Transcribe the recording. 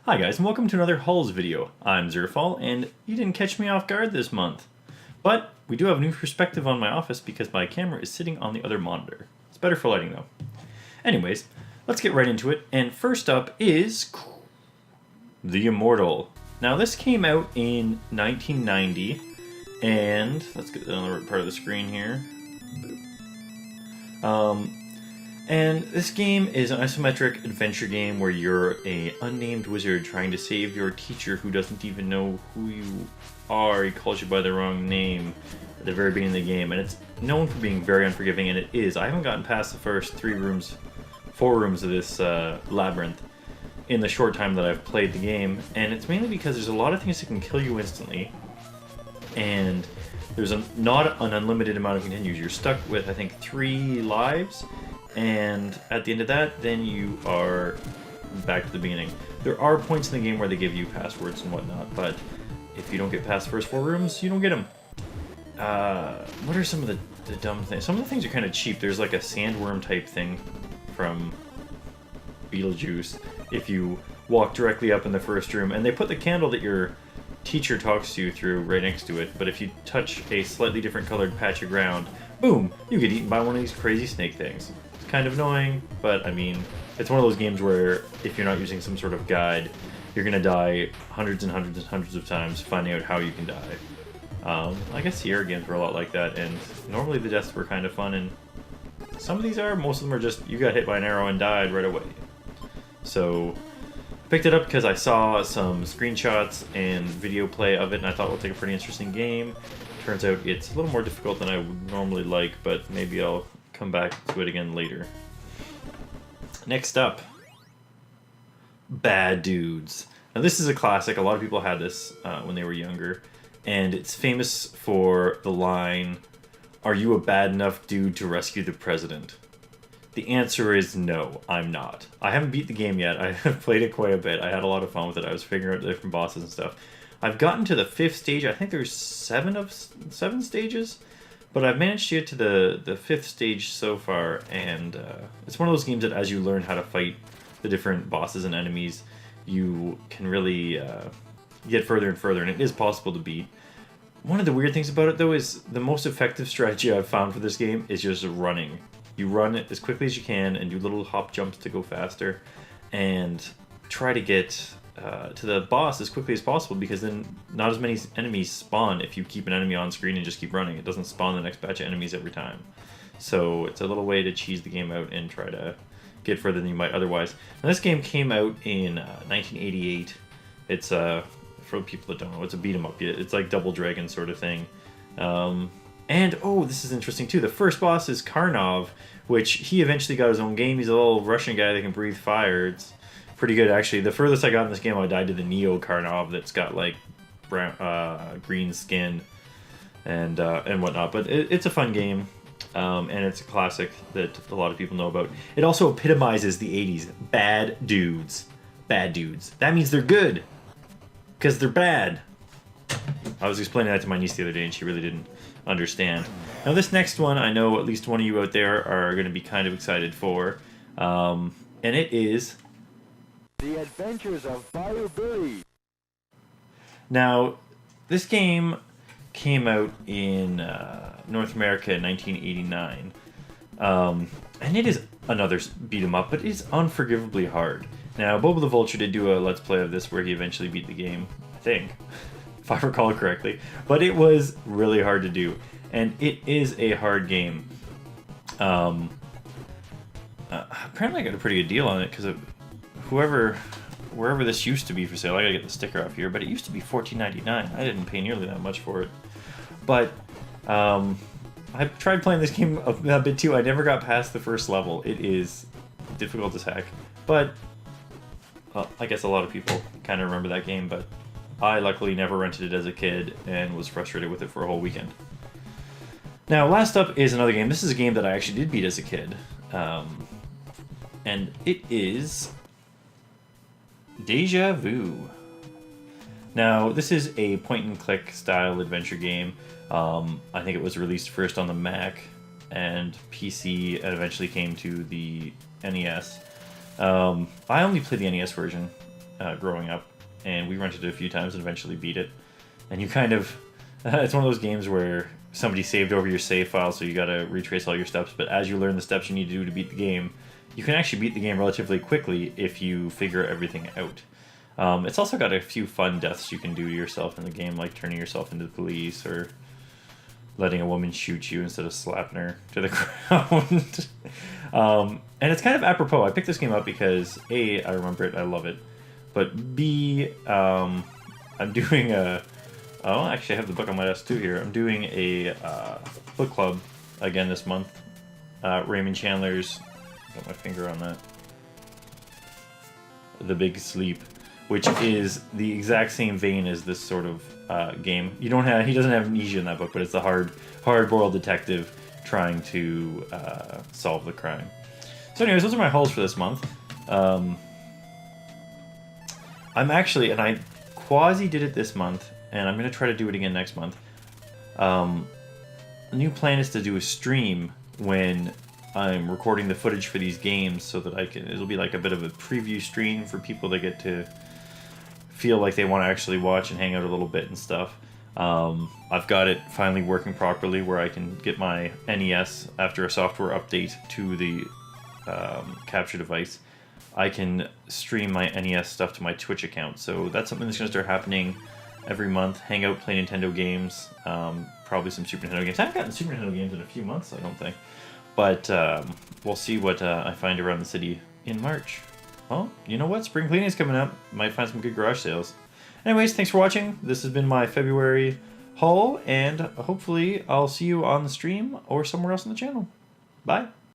Hi guys, and welcome to another Hulls video. I'm Zerfall, and you didn't catch me off guard this month. But we do have a new perspective on my office because my camera is sitting on the other monitor. It's better for lighting though. Anyways, let's get right into it, and first up is the Immortal. Now this came out in 1990, and let's get another part of the screen here. And this game is an isometric adventure game where you're a unnamed wizard trying to save your teacher who doesn't even know who you are. He calls you by the wrong name at the very beginning of the game, and it's known for being very unforgiving, and it is. I haven't gotten past the first 4 rooms of this labyrinth in the short time that I've played the game, and it's mainly because there's a lot of things that can kill you instantly, and there's not an unlimited amount of continues. You're stuck with, I think, 3 lives, and at the end of that, then you are back to the beginning. There are points in the game where they give you passwords and whatnot, but if you don't get past the first 4 rooms, you don't get them. What are some of the dumb things? Some of the things are kind of cheap. There's like a sandworm type thing from Beetlejuice if you walk directly up in the first room, and they put the candle that your teacher talks to you through right next to it, but if you touch a slightly different colored patch of ground, boom, you get eaten by one of these crazy snake things. It's kind of annoying, but I mean, it's one of those games where if you're not using some sort of guide, you're gonna die hundreds and hundreds and hundreds of times finding out how you can die. I guess Sierra games were a lot like that, and normally the deaths were kind of fun, and some of these are, most of them are just, you got hit by an arrow and died right away. So, I picked it up because I saw some screenshots and video play of it, and I thought it looked like a pretty interesting game. Turns out it's a little more difficult than I would normally like, but maybe I'll come back to it again later. Next up, Bad Dudes. Now this is a classic. A lot of people had this when they were younger, and it's famous for the line, "Are you a bad enough dude to rescue the president?" The answer is no, I'm not. I haven't beat the game yet. I have played it quite a bit. I had a lot of fun with it. I was figuring out the different bosses and stuff. I've gotten to the 5th stage. I think there's 7 stages, but I've managed to get to the 5th stage so far, and it's one of those games that as you learn how to fight the different bosses and enemies, you can really get further and further, and it is possible to beat. One of the weird things about it, though, is the most effective strategy I've found for this game is just running. You run it as quickly as you can and do little hop jumps to go faster, and try to get to the boss as quickly as possible, because then not as many enemies spawn if you keep an enemy on screen and just keep running. It doesn't spawn the next batch of enemies every time. So it's a little way to cheese the game out and try to get further than you might otherwise. Now this game came out in 1988. It's, for people that don't know, it's a beat 'em up. It's like Double Dragon sort of thing. And, oh, this is interesting too. The first boss is Karnov, which he eventually got his own game. He's a little Russian guy that can breathe fire. It's pretty good, actually. The furthest I got in this game, I died to the Neo Karnov that's got, like, brown, green skin and whatnot. But it's a fun game, and it's a classic that a lot of people know about. It also epitomizes the 80s. Bad dudes. Bad dudes. That means they're good, because they're bad. I was explaining that to my niece the other day, and she really didn't understand. Now this next one, I know at least one of you out there are going to be kind of excited for, and it is The Adventures of Fire Billy. Now, this game came out in North America in 1989, and it is another beat 'em up, but it's unforgivably hard. Now, Boba the Vulture did do a Let's Play of this where he eventually beat the game, I think, if I recall correctly, but it was really hard to do, and it is a hard game. Apparently I got a pretty good deal on it, because wherever this used to be for sale, I gotta get the sticker off here, but it used to be $14.99. I didn't pay nearly that much for it, but I tried playing this game a bit too. I never got past the first level. It is difficult as heck, but well, I guess a lot of people kind of remember that game, but I luckily never rented it as a kid and was frustrated with it for a whole weekend. Now, last up is another game. This is a game that I actually did beat as a kid, and it is Deja Vu. Now, this is a point-and-click style adventure game. I think it was released first on the Mac and PC, and eventually came to the NES. I only played the NES version. growing up, and we rented it a few times and eventually beat it. And you kind of, it's one of those games where somebody saved over your save file, so you got to retrace all your steps. But as you learn the steps you need to do to beat the game, you can actually beat the game relatively quickly if you figure everything out. It's also got a few fun deaths you can do to yourself in the game, like turning yourself into the police or letting a woman shoot you instead of slapping her to the ground. And it's kind of apropos. I picked this game up because A, I remember it, I love it, but B, I'm doing a... Oh, actually I have the book on my desk too here. I'm doing a book club again this month. Raymond Chandler's... Got my finger on that. The Big Sleep, which is the exact same vein as this sort of game. He doesn't have amnesia in that book, but it's the hard-boiled detective trying to solve the crime. So anyways, those are my hauls for this month. I'm actually, and I quasi did it this month, and I'm going to try to do it again next month. The new plan is to do a stream when I'm recording the footage for these games so that it'll be like a bit of a preview stream for people that get to feel like they want to actually watch and hang out a little bit and stuff. I've got it finally working properly where I can get my NES after a software update to the capture device. I can stream my NES stuff to my Twitch account, so that's something that's going to start happening every month. Hang out, play Nintendo games, probably some Super Nintendo games. I haven't gotten Super Nintendo games in a few months, I don't think. But we'll see what I find around the city in March. Well, you know what? Spring cleaning is coming up. Might find some good garage sales. Anyways, thanks for watching. This has been my February haul, and hopefully I'll see you on the stream or somewhere else on the channel. Bye.